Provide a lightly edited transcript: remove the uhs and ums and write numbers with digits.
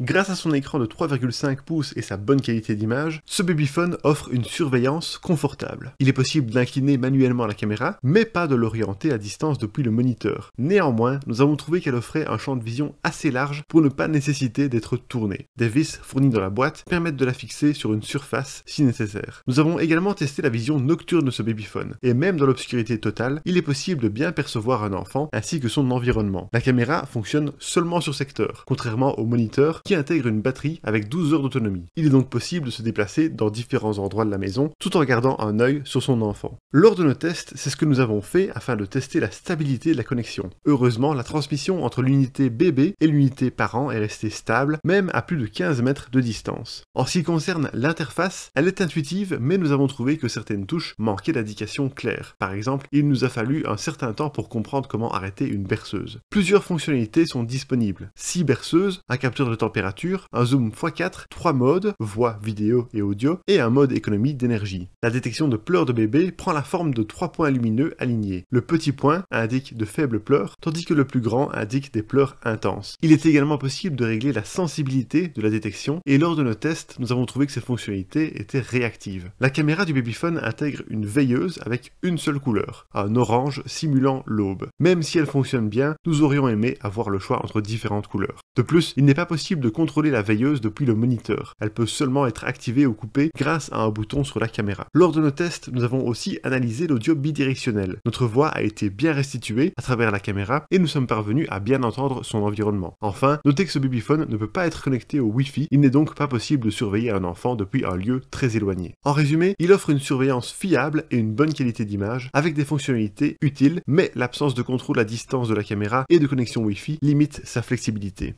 Grâce à son écran de 3,5 pouces et sa bonne qualité d'image, ce babyphone offre une surveillance confortable. Il est possible d'incliner manuellement la caméra, mais pas de l'orienter à distance depuis le moniteur. Néanmoins, nous avons trouvé qu'elle offrait un champ de vision assez large pour ne pas nécessiter d'être tournée. Des vis fournies dans la boîte permettent de la fixer sur une surface si nécessaire. Nous avons également testé la vision nocturne de ce babyphone, et même dans l'obscurité totale, il est possible de bien percevoir un enfant ainsi que son environnement. La caméra fonctionne seulement sur secteur, contrairement au moniteur qui intègre une batterie avec 12 heures d'autonomie. Il est donc possible de se déplacer dans différents endroits de la maison tout en gardant un œil sur son enfant. Lors de nos tests, c'est ce que nous avons fait afin de tester la stabilité de la connexion. Heureusement, la transmission entre l'unité bébé et l'unité parent est restée stable, même à plus de 15 mètres de distance. En ce qui concerne l'interface, elle est intuitive, mais nous avons trouvé que certaines touches manquaient d'indications claires. Par exemple, il nous a fallu un certain temps pour comprendre comment arrêter une berceuse. Plusieurs fonctionnalités sont disponibles. 6 berceuses, un capteur de température, un zoom x4, 3 modes, voix, vidéo et audio, et un mode économie d'énergie. La détection de pleurs de bébé prend la forme de 3 points lumineux alignés. Le petit point indique de faibles pleurs, tandis que le plus grand indique des pleurs intenses. Il est également possible de régler la sensibilité de la détection, et lors de nos tests, nous avons trouvé que ces fonctionnalités étaient réactives. La caméra du babyphone intègre une veilleuse avec une seule couleur, un orange simulant l'aube. Même si elle fonctionne bien, nous aurions aimé avoir le choix entre différentes couleurs. De plus, il n'est pas possible de contrôler la veilleuse depuis le moniteur. Elle peut seulement être activée ou coupée grâce à un bouton sur la caméra. Lors de nos tests, nous avons aussi analysé l'audio bidirectionnel. Notre voix a été bien restituée à travers la caméra et nous sommes parvenus à bien entendre son environnement. Enfin, notez que ce babyphone ne peut pas être connecté au Wi-Fi, il n'est donc pas possible de surveiller un enfant depuis un lieu très éloigné. En résumé, il offre une surveillance fiable et une bonne qualité d'image avec des fonctionnalités utiles, mais l'absence de contrôle à distance de la caméra et de connexion Wi-Fi limite sa flexibilité.